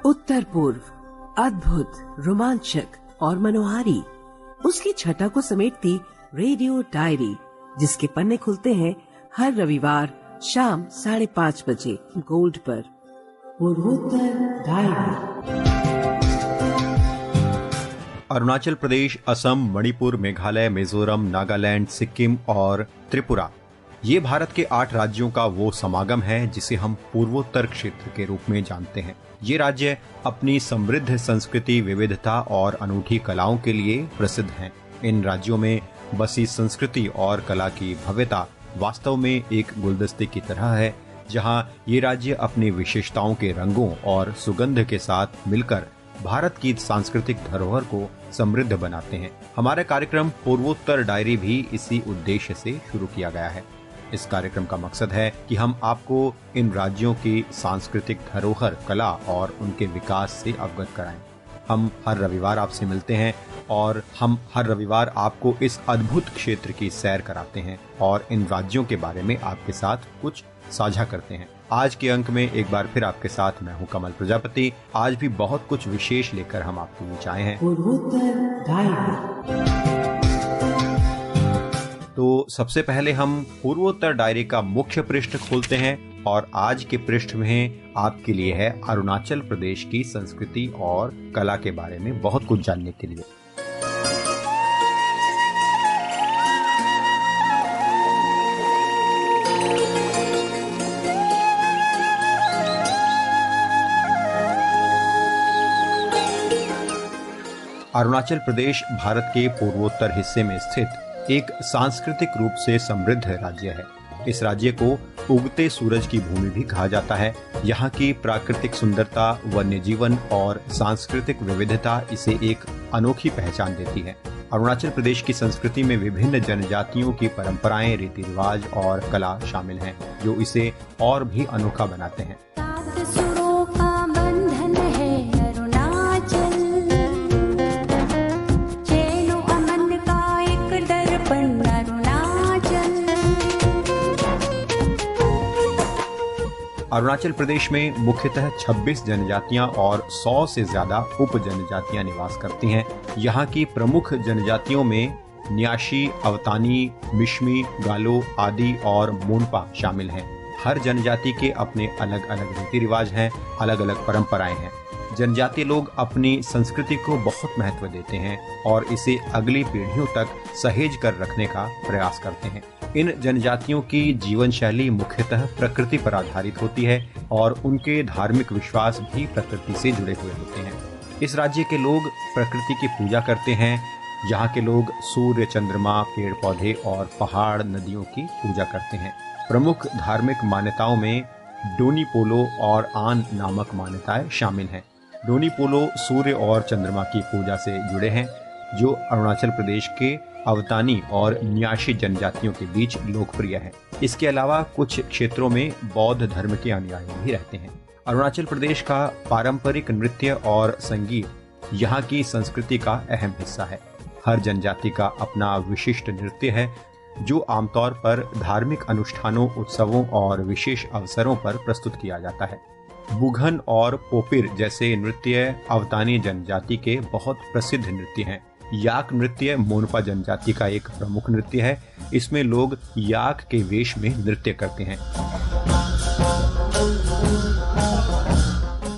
उत्तर पूर्व, अद्भुत, रोमांचक और मनोहारी, उसकी छटा को समेटती रेडियो डायरी, जिसके पन्ने खुलते हैं हर रविवार शाम 5:30 बजे गोल्ड पर। पूर्वोत्तर डायरी। अरुणाचल प्रदेश, असम, मणिपुर, मेघालय, मिजोरम, नागालैंड, सिक्किम और त्रिपुरा, ये भारत के 8 राज्यों का वो समागम है जिसे हम पूर्वोत्तर क्षेत्र के रूप में जानते हैं। ये राज्य अपनी समृद्ध संस्कृति, विविधता और अनूठी कलाओं के लिए प्रसिद्ध हैं। इन राज्यों में बसी संस्कृति और कला की भव्यता वास्तव में एक गुलदस्ते की तरह है, जहां ये राज्य अपनी विशेषताओं के रंगों और सुगंध के साथ मिलकर भारत की सांस्कृतिक धरोहर को समृद्ध बनाते हैं। हमारा कार्यक्रम पूर्वोत्तर डायरी भी इसी उद्देश्य से शुरू किया गया है। इस कार्यक्रम का मकसद है कि हम आपको इन राज्यों की सांस्कृतिक धरोहर, कला और उनके विकास से अवगत कराएं। हम हर रविवार आपसे मिलते हैं और हम हर रविवार आपको इस अद्भुत क्षेत्र की सैर कराते हैं और इन राज्यों के बारे में आपके साथ कुछ साझा करते हैं। आज के अंक में एक बार फिर आपके साथ मैं हूं कमल प्रजापति। आज भी बहुत कुछ विशेष लेकर हम आपके बीच आए हैं। तो सबसे पहले हम पूर्वोत्तर डायरी का मुख्य पृष्ठ खोलते हैं और आज के पृष्ठ में आपके लिए है अरुणाचल प्रदेश की संस्कृति और कला के बारे में बहुत कुछ जानने के लिए। अरुणाचल प्रदेश भारत के पूर्वोत्तर हिस्से में स्थित एक सांस्कृतिक रूप से समृद्ध राज्य है। इस राज्य को उगते सूरज की भूमि भी कहा जाता है। यहाँ की प्राकृतिक सुंदरता, वन्य जीवन और सांस्कृतिक विविधता इसे एक अनोखी पहचान देती है। अरुणाचल प्रदेश की संस्कृति में विभिन्न जनजातियों की परंपराएं, रीति रिवाज और कला शामिल हैं, जो इसे और भी अनोखा बनाते हैं। अरुणाचल प्रदेश में मुख्यतः 26 जनजातियां और 100 से ज्यादा उप जनजातियां निवास करती हैं। यहाँ की प्रमुख जनजातियों में न्याशी, अवतानी, मिश्मी, गालो, आदि और मोनपा शामिल हैं। हर जनजाति के अपने अलग अलग रीति रिवाज हैं, अलग अलग परंपराएं हैं। जनजातीय लोग अपनी संस्कृति को बहुत महत्व देते हैं और इसे अगली पीढ़ियों तक सहेज कर रखने का प्रयास करते हैं। इन जनजातियों की जीवन शैली मुख्यतः प्रकृति पर आधारित होती है और उनके धार्मिक विश्वास भी प्रकृति से जुड़े हुए होते हैं। इस राज्य के लोग प्रकृति की पूजा करते हैं। यहाँ के लोग सूर्य, चंद्रमा, पेड़ पौधे और पहाड़, नदियों की पूजा करते हैं। प्रमुख धार्मिक मान्यताओं में डोनी पोलो और आन नामक मान्यताएं शामिल हैं। डोनी पोलो सूर्य और चंद्रमा की पूजा से जुड़े हैं, जो अरुणाचल प्रदेश के अवतानी और न्याशी जनजातियों के बीच लोकप्रिय है। इसके अलावा कुछ क्षेत्रों में बौद्ध धर्म के अनुयायी भी रहते हैं। अरुणाचल प्रदेश का पारंपरिक नृत्य और संगीत यहाँ की संस्कृति का अहम हिस्सा है। हर जनजाति का अपना विशिष्ट नृत्य है, जो आमतौर पर धार्मिक अनुष्ठानों, उत्सवों और विशेष अवसरों पर प्रस्तुत किया जाता है। बुघन और पोपिर जैसे नृत्य अवतानी जनजाति के बहुत प्रसिद्ध नृत्य हैं। याक नृत्य मोनपा जनजाति का एक प्रमुख नृत्य है। इसमें लोग याक के वेश में नृत्य करते हैं।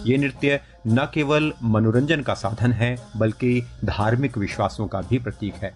ये नृत्य न केवल मनोरंजन का साधन है, बल्कि धार्मिक विश्वासों का भी प्रतीक है।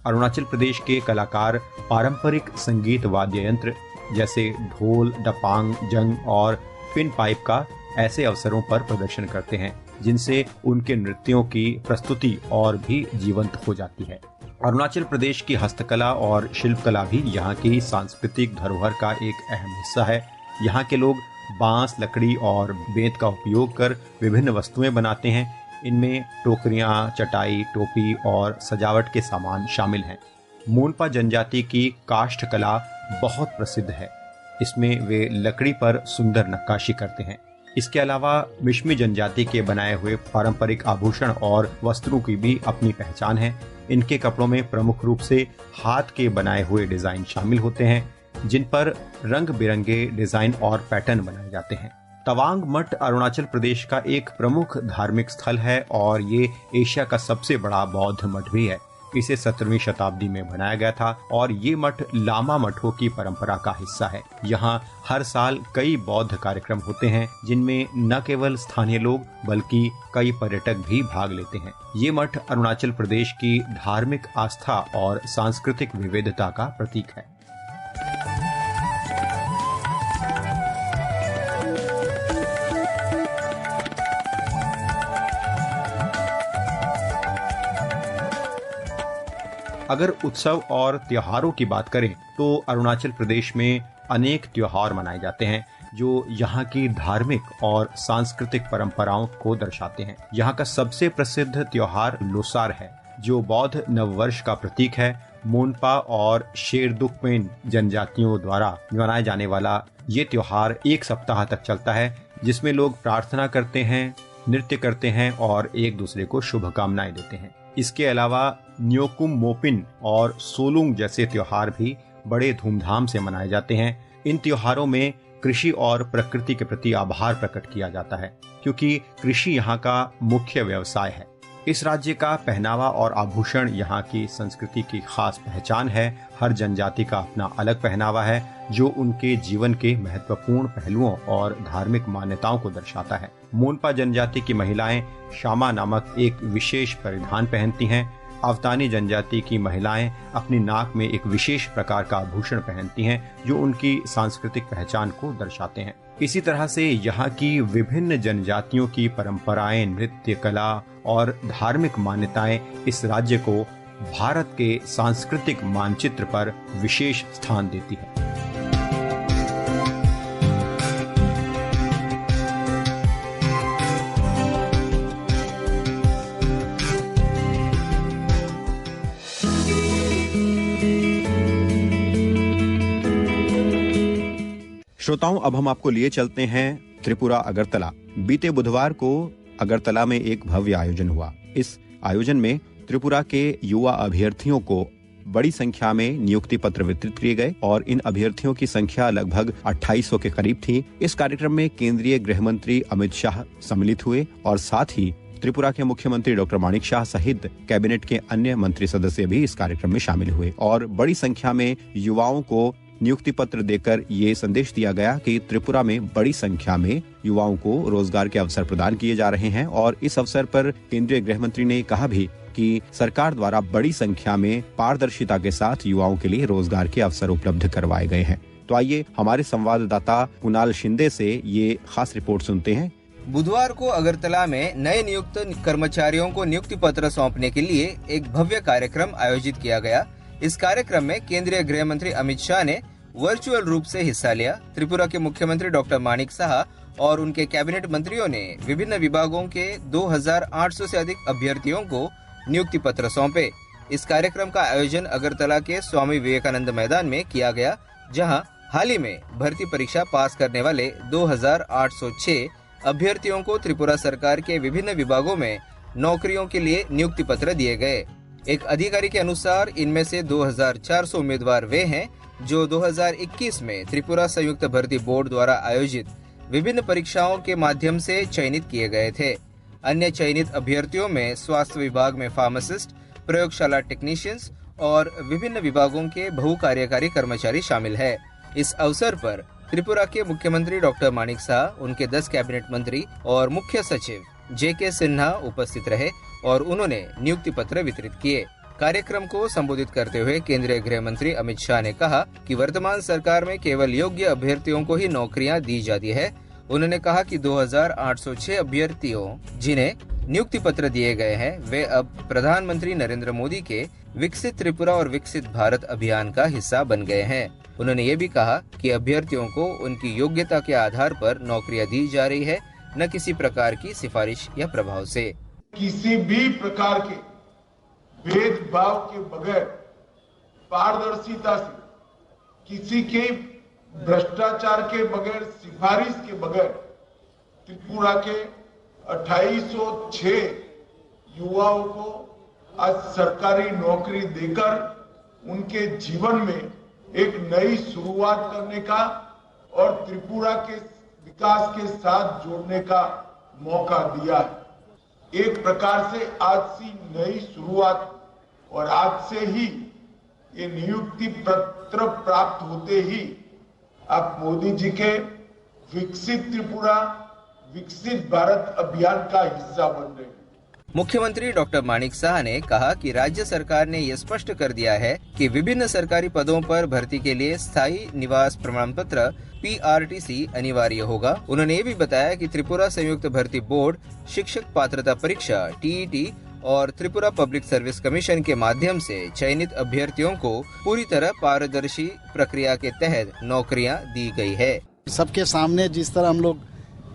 अरुणाचल प्रदेश के कलाकार पारंपरिक संगीत वाद्य यंत्र जैसे ढोल, डपांग, जंग और पिन पाइप का ऐसे अवसरों पर प्रदर्शन करते हैं, जिनसे उनके नृत्यों की प्रस्तुति और भी जीवंत हो जाती है। अरुणाचल प्रदेश की हस्तकला और शिल्पकला भी यहाँ की सांस्कृतिक धरोहर का एक अहम हिस्सा है। यहाँ के लोग बांस, लकड़ी और बेंत का उपयोग कर विभिन्न वस्तुएं बनाते हैं। इनमें टोकरियां, चटाई, टोपी और सजावट के सामान शामिल हैं। मोनपा जनजाति की काष्ठ कला बहुत प्रसिद्ध है। इसमें वे लकड़ी पर सुंदर नक्काशी करते हैं। इसके अलावा मिश्मी जनजाति के बनाए हुए पारंपरिक आभूषण और वस्त्रों की भी अपनी पहचान है। इनके कपड़ों में प्रमुख रूप से हाथ के बनाए हुए डिजाइन शामिल होते हैं, जिन पर रंग बिरंगे डिजाइन और पैटर्न बनाए जाते हैं। तवांग मठ अरुणाचल प्रदेश का एक प्रमुख धार्मिक स्थल है और ये एशिया का सबसे बड़ा बौद्ध मठ भी है। इसे 17वीं शताब्दी में बनाया गया था और ये मठ लामा मठों की परंपरा का हिस्सा है। यहाँ हर साल कई बौद्ध कार्यक्रम होते हैं, जिनमें न केवल स्थानीय लोग बल्कि कई पर्यटक भी भाग लेते हैं। ये मठ अरुणाचल प्रदेश की धार्मिक आस्था और सांस्कृतिक विविधता का प्रतीक है। अगर उत्सव और त्योहारों की बात करें तो अरुणाचल प्रदेश में अनेक त्योहार मनाए जाते हैं जो यहाँ की धार्मिक और सांस्कृतिक परंपराओं को दर्शाते हैं। यहाँ का सबसे प्रसिद्ध त्योहार लोसार है, जो बौद्ध नववर्ष का प्रतीक है। मोनपा और शेरदुकपेन जनजातियों द्वारा मनाए जाने वाला ये त्योहार एक सप्ताह तक चलता है, जिसमें लोग प्रार्थना करते हैं, नृत्य करते हैं और एक दूसरे को शुभकामनाएं देते हैं। इसके अलावा न्योकुम मोपिन और सोलुंग जैसे त्योहार भी बड़े धूमधाम से मनाए जाते हैं। इन त्योहारों में कृषि और प्रकृति के प्रति आभार प्रकट किया जाता है, क्योंकि कृषि यहाँ का मुख्य व्यवसाय है। इस राज्य का पहनावा और आभूषण यहाँ की संस्कृति की खास पहचान है। हर जनजाति का अपना अलग पहनावा है, जो उनके जीवन के महत्वपूर्ण पहलुओं और धार्मिक मान्यताओं को दर्शाता है। मोनपा जनजाति की महिलाएं शामा नामक एक विशेष परिधान पहनती हैं। अवतानी जनजाति की महिलाएं अपनी नाक में एक विशेष प्रकार का आभूषण पहनती हैं, जो उनकी सांस्कृतिक पहचान को दर्शाते हैं। इसी तरह से यहाँ की विभिन्न जनजातियों की परंपराएं, नृत्य, कला और धार्मिक मान्यताएं इस राज्य को भारत के सांस्कृतिक मानचित्र पर विशेष स्थान देती है। श्रोताओं, अब हम आपको लिए चलते हैं त्रिपुरा अगरतला। बीते बुधवार को अगरतला में एक भव्य आयोजन हुआ। इस आयोजन में त्रिपुरा के युवा अभ्यर्थियों को बड़ी संख्या में नियुक्ति पत्र वितरित किए गए और इन अभ्यर्थियों की संख्या लगभग 2800 के करीब थी। इस कार्यक्रम में केंद्रीय गृह मंत्री अमित शाह सम्मिलित हुए और साथ ही त्रिपुरा के मुख्यमंत्री डॉक्टर माणिक शाह सहित कैबिनेट के अन्य मंत्री सदस्य भी इस कार्यक्रम में शामिल हुए और बड़ी संख्या में युवाओं को नियुक्ति पत्र देकर ये संदेश दिया गया कि त्रिपुरा में बड़ी संख्या में युवाओं को रोजगार के अवसर प्रदान किए जा रहे हैं। और इस अवसर पर केंद्रीय गृह मंत्री ने कहा भी कि सरकार द्वारा बड़ी संख्या में पारदर्शिता के साथ युवाओं के लिए रोजगार के अवसर उपलब्ध करवाए गए हैं। तो आइए हमारे संवाददाता कुणाल शिंदे से ये खास रिपोर्ट सुनते हैं। बुधवार को अगरतला में नए नियुक्त कर्मचारियों को नियुक्ति पत्र सौंपने के लिए एक भव्य कार्यक्रम आयोजित किया गया। इस कार्यक्रम में केंद्रीय गृह मंत्री अमित शाह ने वर्चुअल रूप से हिस्सा लिया। त्रिपुरा के मुख्यमंत्री डॉक्टर माणिक शाह और उनके कैबिनेट मंत्रियों ने विभिन्न विभागों के 2800 से अधिक अभ्यर्थियों को नियुक्ति पत्र सौंपे। इस कार्यक्रम का आयोजन अगरतला के स्वामी विवेकानंद मैदान में किया गया, जहां हाल ही में भर्ती परीक्षा पास करने वाले 2806 अभ्यर्थियों को त्रिपुरा सरकार के विभिन्न विभागों में नौकरियों के लिए नियुक्ति पत्र दिए गए। एक अधिकारी के अनुसार इनमें से 2400 उम्मीदवार वे हैं जो 2021 में त्रिपुरा संयुक्त भर्ती बोर्ड द्वारा आयोजित विभिन्न परीक्षाओं के माध्यम से चयनित किए गए थे। अन्य चयनित अभ्यर्थियों में स्वास्थ्य विभाग में फार्मासिस्ट, प्रयोगशाला टेक्नीशियंस और विभिन्न विभागों के बहुकार्यकारी कर्मचारी शामिल है। इस अवसर पर त्रिपुरा के मुख्यमंत्री डॉक्टर माणिक शाह, उनके 10 कैबिनेट मंत्री और मुख्य सचिव जेके सिन्हा उपस्थित रहे और उन्होंने नियुक्ति पत्र वितरित किए। कार्यक्रम को संबोधित करते हुए केंद्रीय गृह मंत्री अमित शाह ने कहा कि वर्तमान सरकार में केवल योग्य अभ्यर्थियों को ही नौकरियां दी जाती है। उन्होंने कहा कि 2806 अभ्यर्थियों जिन्हें नियुक्ति पत्र दिए गए हैं, वे अब प्रधानमंत्री नरेंद्र मोदी के विकसित त्रिपुरा और विकसित भारत अभियान का हिस्सा बन गए हैं। उन्होंने ये भी कहा कि अभ्यर्थियों को उनकी योग्यता के आधार पर नौकरियां दी जा रही है, न किसी प्रकार की सिफारिश या प्रभाव से। किसी भी प्रकार के भेदभाव के बगैर, पारदर्शिता से, किसी के भ्रष्टाचार के बगैर, सिफारिश के बगैर त्रिपुरा के 2806 युवाओं को आज सरकारी नौकरी देकर उनके जीवन में एक नई शुरुआत करने का और त्रिपुरा के विकास के साथ जोड़ने का मौका दिया है। एक प्रकार से आज की नई शुरुआत और आज से ही ये नियुक्ति पत्र प्राप्त होते ही आप मोदी जी के विकसित त्रिपुरा विकसित भारत अभियान का हिस्सा बन रहे हैं। मुख्यमंत्री डॉक्टर माणिक साह ने कहा कि राज्य सरकार ने यह स्पष्ट कर दिया है कि विभिन्न सरकारी पदों पर भर्ती के लिए स्थायी निवास प्रमाण पत्र PRTC अनिवार्य होगा। उन्होंने ये भी बताया कि त्रिपुरा संयुक्त भर्ती बोर्ड शिक्षक पात्रता परीक्षा TET और त्रिपुरा पब्लिक सर्विस कमीशन के माध्यम से चयनित अभ्यर्थियों को पूरी तरह पारदर्शी प्रक्रिया के तहत नौकरियां दी गई है। सबके सामने जिस तरह हम लोग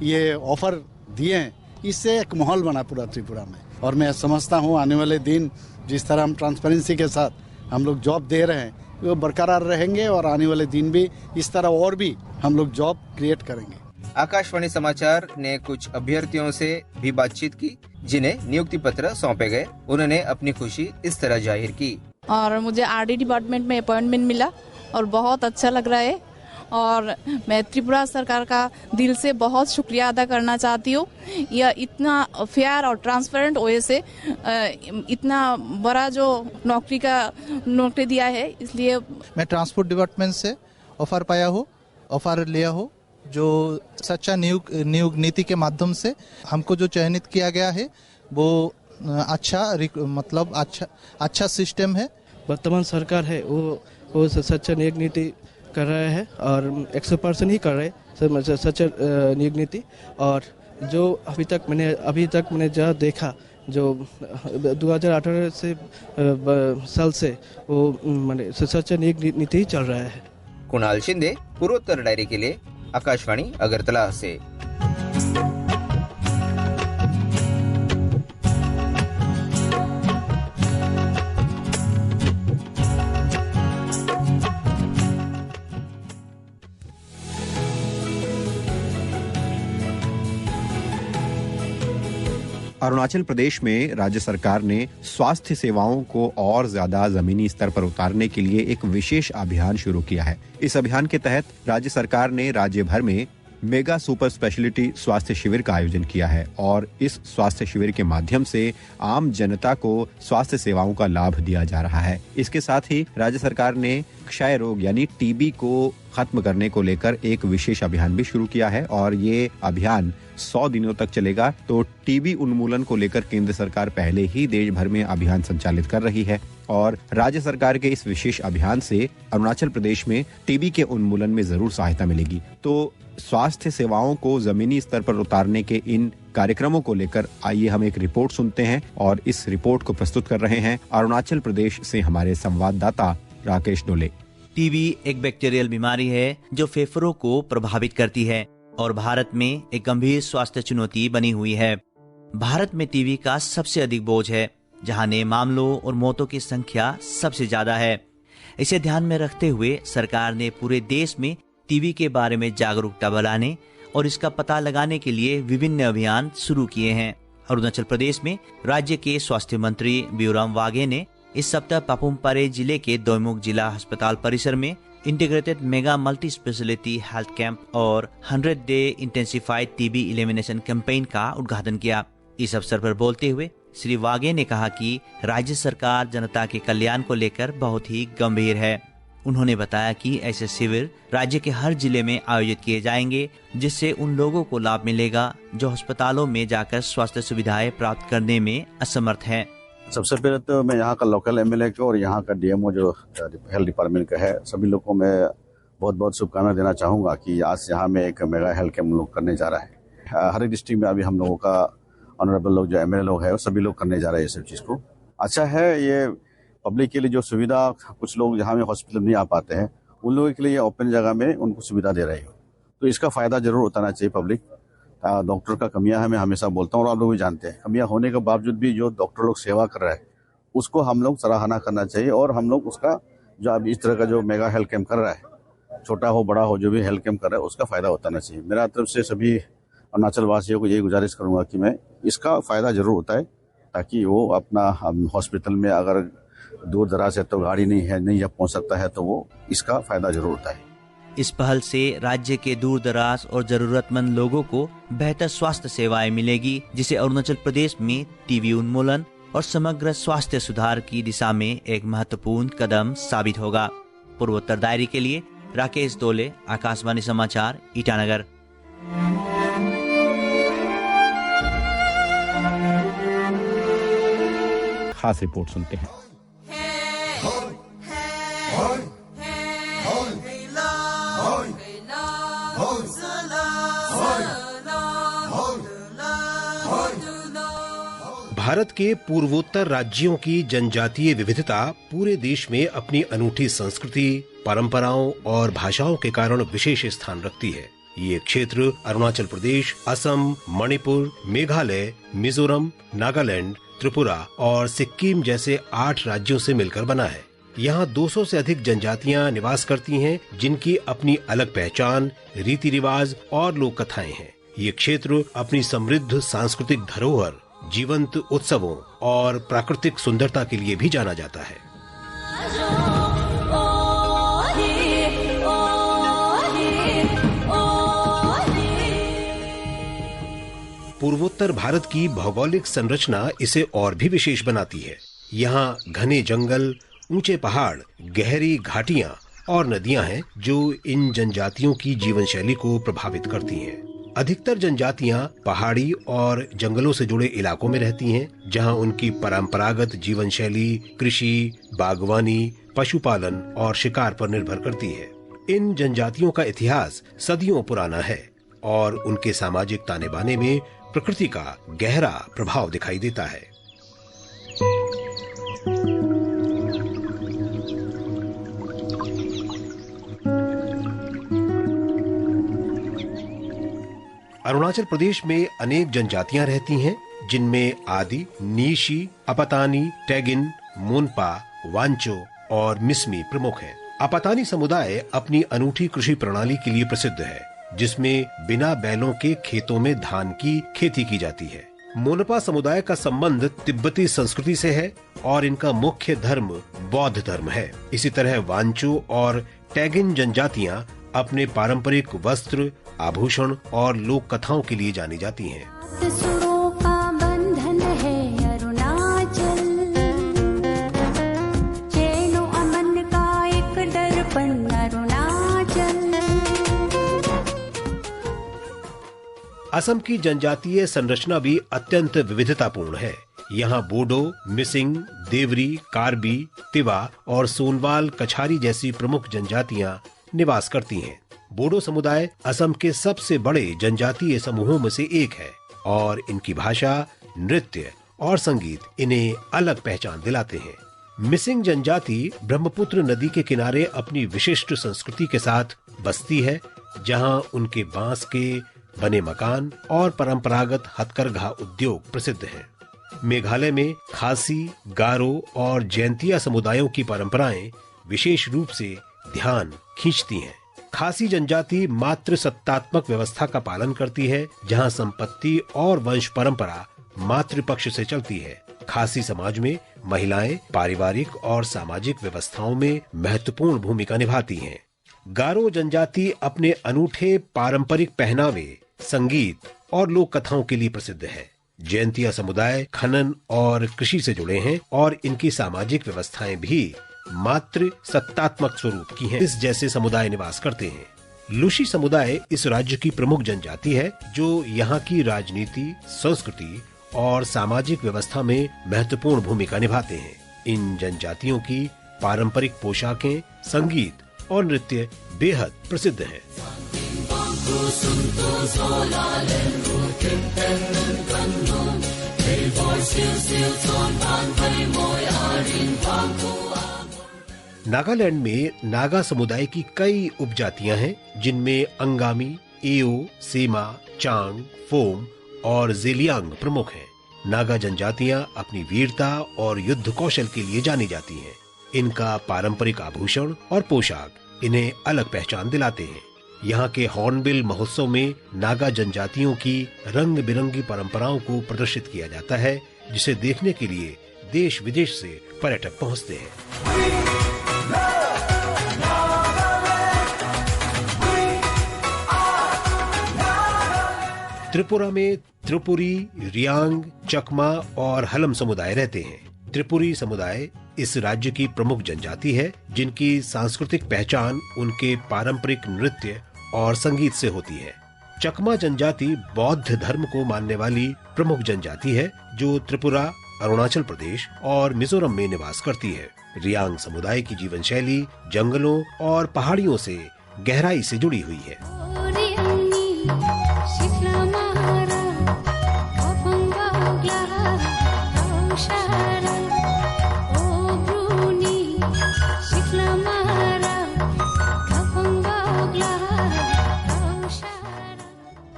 ये ऑफर दिए हैं, इससे एक माहौल बना पूरा त्रिपुरा में, और मैं समझता हूँ आने वाले दिन जिस तरह हम ट्रांसपेरेंसी के साथ हम लोग जॉब दे रहे हैं वो बरकरार रहेंगे और आने वाले दिन भी इस तरह और भी हम लोग जॉब क्रिएट करेंगे। आकाशवाणी समाचार ने कुछ अभ्यर्थियों से भी बातचीत की जिन्हें नियुक्ति पत्र सौंपे गए। उन्होंने अपनी खुशी इस तरह जाहिर की। और मुझे RD डिपार्टमेंट में अपॉइंटमेंट मिला और बहुत अच्छा लग रहा है, और मैं त्रिपुरा सरकार का दिल से बहुत शुक्रिया अदा करना चाहती हूँ। यह इतना फेयर और ट्रांसपेरेंट वे से इतना बड़ा जो नौकरी दिया है, इसलिए मैं ट्रांसपोर्ट डिपार्टमेंट से ऑफर लिया हो, जो सच्चा नियोग नीति के माध्यम से हमको जो चयनित किया गया है वो अच्छा सिस्टम है। वर्तमान सरकार है वो सच्चा नियोग नीति कर रहे हैं और 100% ही कर रहे हैं सच्चा नियोग नीति। और जो अभी तक मैंने जो देखा, जो 2018 से साल से वो सच्चा नियोग नीति ही चल रहा है। कुणाल शिंदे, पूर्वोत्तर डायरी के लिए, आकाशवाणी अगरतला से। अरुणाचल प्रदेश में राज्य सरकार ने स्वास्थ्य सेवाओं को और ज्यादा जमीनी स्तर पर उतारने के लिए एक विशेष अभियान शुरू किया है। इस अभियान के तहत राज्य सरकार ने राज्य भर में मेगा सुपर स्पेशलिटी स्वास्थ्य शिविर का आयोजन किया है और इस स्वास्थ्य शिविर के माध्यम से आम जनता को स्वास्थ्य सेवाओं का लाभ दिया जा रहा है। इसके साथ ही राज्य सरकार ने क्षय रोग यानी TB को खत्म करने को लेकर एक विशेष अभियान भी शुरू किया है और ये अभियान 100 दिनों तक चलेगा। तो TB उन्मूलन को लेकर केंद्र सरकार पहले ही देश भर में अभियान संचालित कर रही है और राज्य सरकार के इस विशेष अभियान से अरुणाचल प्रदेश में TB के उन्मूलन में जरूर सहायता मिलेगी। तो स्वास्थ्य सेवाओं को जमीनी स्तर पर उतारने के इन कार्यक्रमों को लेकर आइए हम एक रिपोर्ट सुनते हैं और इस रिपोर्ट को प्रस्तुत कर रहे हैं अरुणाचल प्रदेश से हमारे संवाददाता राकेश डोले। TB एक बैक्टीरियल बीमारी है जो फेफड़ों को प्रभावित करती है और भारत में एक गंभीर स्वास्थ्य चुनौती बनी हुई है। भारत में TB का सबसे अधिक बोझ है, जहां ने मामलों और मौतों की संख्या सबसे ज्यादा है। इसे ध्यान में रखते हुए सरकार ने पूरे देश में TB के बारे में जागरूकता बढ़ाने और इसका पता लगाने के लिए विभिन्न अभियान शुरू किए हैं। अरुणाचल प्रदेश में राज्य के स्वास्थ्य मंत्री बियोराम वाघे ने इस सप्ताह पापुम-पारे जिले के दोईमुख जिला अस्पताल परिसर में integrated mega multi speciality health camp और 100 day intensified TB elimination campaign का उद्घाटन किया। इस अवसर पर बोलते हुए श्री वाघे ने कहा कि राज्य सरकार जनता के कल्याण को लेकर बहुत ही गंभीर है। उन्होंने बताया कि ऐसे शिविर राज्य के हर जिले में आयोजित किए जाएंगे, जिससे उन लोगों को लाभ मिलेगा जो अस्पतालों में जाकर स्वास्थ्य सुविधाएं प्राप्त करने में असमर्थ हैं। सबसे पहले तो मैं यहाँ का लोकल MLA को और यहाँ का DMO जो हेल्थ डिपार्टमेंट का है, सभी लोगों को मैं बहुत बहुत शुभकामनाएं देना चाहूँगा कि आज यहाँ में एक मेगा हेल्थ कैंप लोग करने जा रहा है। हर एक डिस्ट्रिक्ट में अभी हम लोगों का ऑनरेबल लोग जो MLA लोग है, सभी लोग करने जा रहे हैं ये सब चीज़ को। अच्छा है, ये पब्लिक के लिए जो सुविधा, कुछ लोग जहाँ में हॉस्पिटल नहीं आ पाते हैं उन लोगों के लिए ओपन जगह में उनको सुविधा दे रही हो, तो इसका फ़ायदा जरूर उठाना चाहिए पब्लिक। डॉक्टर का कमियां है, मैं हमेशा बोलता हूँ और आप लोग भी जानते हैं, कमियां होने के बावजूद भी जो डॉक्टर लोग सेवा कर रहे हैं उसको हम लोग सराहना करना चाहिए और हम लोग उसका जो अब इस तरह का जो मेगा हेल्थ कैंप कर रहा है, छोटा हो बड़ा हो जो भी हेल्थ कैंप कर रहा है उसका फ़ायदा उठाना चाहिए। मेरा तरफ से सभी अरुणाचल वासियों को यही गुजारिश करूंगा कि मैं इसका फ़ायदा ज़रूर होता है, ताकि वो अपना हॉस्पिटल में अगर दूर दराज है तो गाड़ी नहीं जब पहुंच सकता है तो वो इसका फ़ायदा ज़रूर होता है। इस पहल से राज्य के दूर दराज और जरूरतमंद लोगों को बेहतर स्वास्थ्य सेवाएं मिलेगी, जिसे अरुणाचल प्रदेश में टीबी उन्मूलन और समग्र स्वास्थ्य सुधार की दिशा में एक महत्वपूर्ण कदम साबित होगा। पूर्वोत्तर डायरी के लिए राकेश दोले, आकाशवाणी समाचार, ईटानगर। खास रिपोर्ट सुनते हैं। भारत के पूर्वोत्तर राज्यों की जनजातीय विविधता पूरे देश में अपनी अनूठी संस्कृति, परंपराओं और भाषाओं के कारण विशेष स्थान रखती है। ये क्षेत्र अरुणाचल प्रदेश, असम, मणिपुर, मेघालय, मिजोरम, नागालैंड, त्रिपुरा और सिक्किम जैसे 8 राज्यों से मिलकर बना है। यहाँ 200 से अधिक जनजातियाँ निवास करती हैं, जिनकी अपनी अलग पहचान, रीति रिवाज और लोक कथाएं हैं। ये क्षेत्र अपनी समृद्ध सांस्कृतिक धरोहर, जीवंत उत्सवों और प्राकृतिक सुंदरता के लिए भी जाना जाता है। पूर्वोत्तर भारत की भौगोलिक संरचना इसे और भी विशेष बनाती है। यहाँ घने जंगल, ऊंचे पहाड़, गहरी घाटियां और नदियां हैं जो इन जनजातियों की जीवन शैली को प्रभावित करती हैं। अधिकतर जनजातियां पहाड़ी और जंगलों से जुड़े इलाकों में रहती हैं, जहां उनकी परंपरागत जीवन शैली कृषि, बागवानी, पशुपालन और शिकार पर निर्भर करती है। इन जनजातियों का इतिहास सदियों पुराना है और उनके सामाजिक ताने बाने में प्रकृति का गहरा प्रभाव दिखाई देता है। अरुणाचल प्रदेश में अनेक जनजातियां रहती हैं, जिनमें आदि, नीशी, अपतानी, टैगिन, मोनपा, वांचो और मिसमी प्रमुख हैं। अपतानी समुदाय अपनी अनूठी कृषि प्रणाली के लिए प्रसिद्ध है, जिसमें बिना बैलों के खेतों में धान की खेती की जाती है। मोनपा समुदाय का संबंध तिब्बती संस्कृति से है और इनका मुख्य धर्म बौद्ध धर्म है। इसी तरह वांचो और टैगिन जनजातियां अपने पारंपरिक वस्त्र, आभूषण और लोक कथाओं के लिए जानी जाती हैं। असम की जनजातीय संरचना भी अत्यंत विविधतापूर्ण है। यहाँ बोडो, मिसिंग, देवरी, कार्बी, तिवा और सोनवाल कछारी जैसी प्रमुख जनजातियाँ निवास करती हैं। बोडो समुदाय असम के सबसे बड़े जनजातीय समूहों में से एक है और इनकी भाषा, नृत्य और संगीत इन्हें अलग पहचान दिलाते हैं। मिसिंग जनजाति ब्रह्मपुत्र नदी के किनारे अपनी विशिष्ट संस्कृति के साथ बसती है, जहाँ उनके बांस के बने मकान और परंपरागत हथकरघा उद्योग प्रसिद्ध हैं। मेघालय में खासी, गारो और जैंतिया समुदायों की परंपराएं विशेष रूप से ध्यान खींचती हैं। खासी जनजाति मातृ सत्तात्मक व्यवस्था का पालन करती है, जहां संपत्ति और वंश परंपरा मातृपक्ष से चलती है। खासी समाज में महिलाएं पारिवारिक और सामाजिक व्यवस्थाओं में महत्वपूर्ण भूमिका निभाती हैं। गारो जनजाति अपने अनूठे पारंपरिक पहनावे, संगीत और लोक कथाओं के लिए प्रसिद्ध है। जैंतिया समुदाय खनन और कृषि से जुड़े हैं और इनकी सामाजिक व्यवस्थाएं भी मातृ सत्तात्मक स्वरूप की हैं। इस जैसे समुदाय निवास करते हैं। लुशी समुदाय इस राज्य की प्रमुख जनजाति है, जो यहाँ की राजनीति, संस्कृति और सामाजिक व्यवस्था में महत्वपूर्ण भूमिका निभाते हैं। इन जनजातियों की पारंपरिक पोशाकें, संगीत और नृत्य बेहद प्रसिद्ध हैं। नागालैंड में नागा समुदाय की कई उपजातियां हैं, जिनमें अंगामी, एओ, सेमा, चांग, फोम और जेलियांग प्रमुख हैं। नागा जनजातियां अपनी वीरता और युद्ध कौशल के लिए जानी जाती हैं। इनका पारंपरिक आभूषण और पोशाक इन्हें अलग पहचान दिलाते हैं। यहाँ के हॉर्नबिल महोत्सव में नागा जनजातियों की रंग बिरंगी परंपराओं को प्रदर्शित किया जाता है, जिसे देखने के लिए देश विदेश से पर्यटक पहुँचते हैं। त्रिपुरा में त्रिपुरी, रियांग, चकमा और हलम समुदाय रहते हैं। त्रिपुरी समुदाय इस राज्य की प्रमुख जनजाति है, जिनकी सांस्कृतिक पहचान उनके पारंपरिक नृत्य और संगीत से होती है। चकमा जनजाति बौद्ध धर्म को मानने वाली प्रमुख जनजाति है, जो त्रिपुरा, अरुणाचल प्रदेश और मिजोरम में निवास करती है। रियांग समुदाय की जीवन शैली जंगलों और पहाड़ियों से गहराई से जुड़ी हुई है।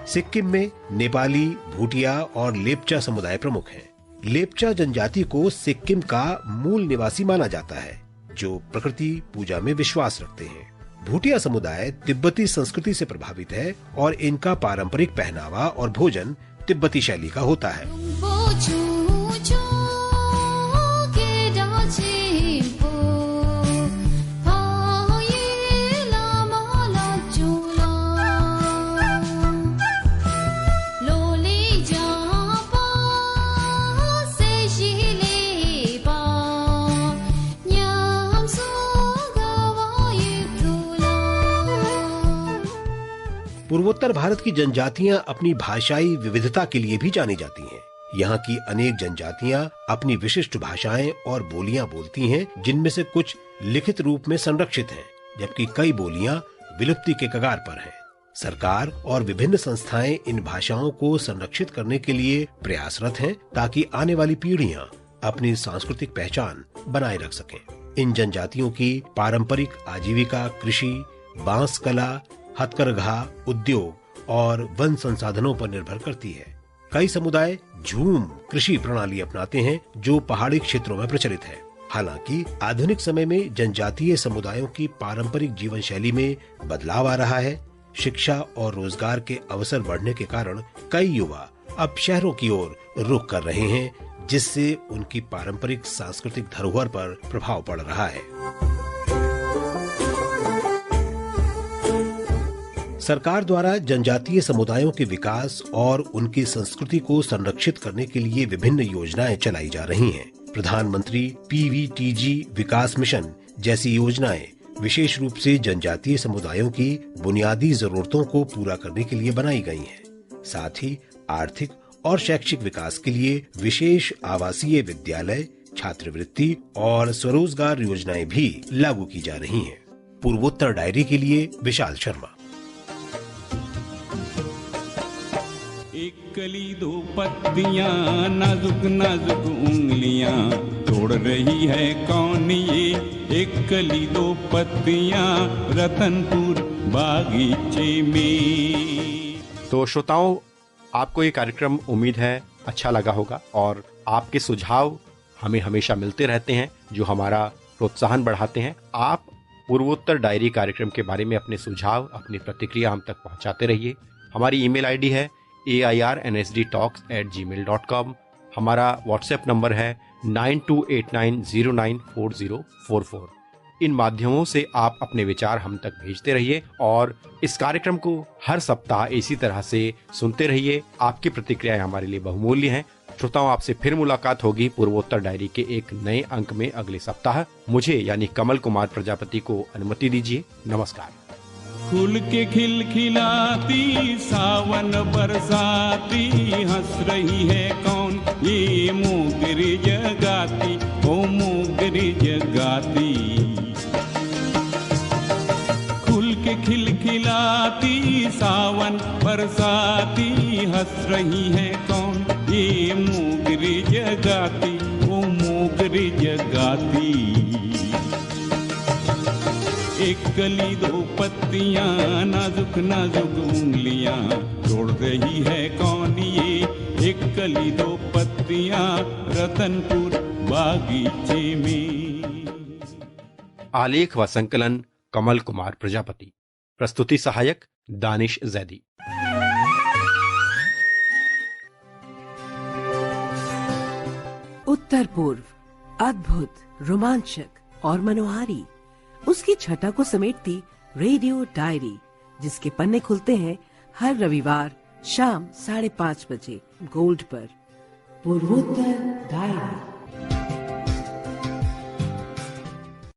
सिक्किम में नेपाली, भूटिया और लेप्चा समुदाय प्रमुख हैं। लेप्चा जनजाति को सिक्किम का मूल निवासी माना जाता है, जो प्रकृति पूजा में विश्वास रखते हैं। भूटिया समुदाय तिब्बती संस्कृति से प्रभावित है और इनका पारंपरिक पहनावा और भोजन तिब्बती शैली का होता है। पूर्वोत्तर भारत की जनजातियां अपनी भाषाई विविधता के लिए भी जानी जाती हैं। यहाँ की अनेक जनजातियां अपनी विशिष्ट भाषाएं और बोलियां बोलती हैं, जिनमें से कुछ लिखित रूप में संरक्षित हैं, जबकि कई बोलियां विलुप्ति के कगार पर हैं। सरकार और विभिन्न संस्थाएं इन भाषाओं को संरक्षित करने के लिए प्रयासरत हैं, ताकि आने वाली पीढ़ियां अपनी सांस्कृतिक पहचान बनाए रख सकें। इन जनजातियों की पारंपरिक आजीविका कृषि, बांस कला, हथकरघा, उद्योग और वन संसाधनों पर निर्भर करती है। कई समुदाय झूम कृषि प्रणाली अपनाते हैं, जो पहाड़ी क्षेत्रों में प्रचलित है। हालांकि आधुनिक समय में जनजातीय समुदायों की पारंपरिक जीवन शैली में बदलाव आ रहा है। शिक्षा और रोजगार के अवसर बढ़ने के कारण कई युवा अब शहरों की ओर रुख कर रहे हैं, जिससे उनकी पारंपरिक सांस्कृतिक धरोहर पर प्रभाव पड़ रहा है। सरकार द्वारा जनजातीय समुदायों के विकास और उनकी संस्कृति को संरक्षित करने के लिए विभिन्न योजनाएं चलाई जा रही हैं। प्रधानमंत्री PVTG विकास मिशन जैसी योजनाएं विशेष रूप से जनजातीय समुदायों की बुनियादी जरूरतों को पूरा करने के लिए बनाई गई हैं। साथ ही आर्थिक और शैक्षिक विकास के लिए विशेष आवासीय विद्यालय, छात्रवृत्ति और स्वरोजगार योजनाएं भी लागू की जा रही हैं। पूर्वोत्तर डायरी के लिए विशाल शर्मा। एक कली दो पत्तियां, नाजुक नाजुक उंगलियां, तोड़ रही है कौन ये? एक कली दो पत्तियां, रतनपुर बागीचे में। तो श्रोताओं, आपको ये कार्यक्रम उम्मीद है अच्छा लगा होगा और आपके सुझाव हमें हमेशा मिलते रहते हैं, जो हमारा प्रोत्साहन बढ़ाते हैं। आप पूर्वोत्तर डायरी कार्यक्रम के बारे में अपने सुझाव, अपनी प्रतिक्रिया हम तक पहुंचाते रहिए। हमारी ईमेल आईडी है airnsdtalks@gmail.com। हमारा व्हाट्सएप नंबर है 9289094044। इन माध्यमों से आप अपने विचार हम तक भेजते रहिए और इस कार्यक्रम को हर सप्ताह इसी तरह से सुनते रहिए। आपकी प्रतिक्रियाएं हमारे लिए बहुमूल्य हैं। श्रोताओं, आपसे फिर मुलाकात होगी पूर्वोत्तर डायरी के एक नए अंक में अगले सप्ताह। मुझे यानी कमल कुमार प्रजापति को अनुमति दीजिए। नमस्कार। फूल के खिलखिलाती सावन बरसाती, हंस रही है कौन? ये मोगरी जगाती, ओ मोगरी जगाती। फूल के खिलखिलाती सावन बरसाती, हंस रही है कौन? ये मोगरी जगाती, ओ मोगरी जगाती। एक कली दो पत्तियां, नाजुक नाजुक उंगलियां, तोड़ रही है कौन ये? एक कली दो पत्तियां, रतनपुर बागीचे में। आलेख व संकलन कमल कुमार प्रजापति। प्रस्तुति सहायक दानिश जैदी। उत्तर पूर्व अद्भुत, रोमांचक और मनोहारी, उसकी छटा को समेटती रेडियो डायरी, जिसके पन्ने खुलते हैं हर रविवार शाम 5:30 बजे गोल्ड पर। पूर्वोत्तर डायरी।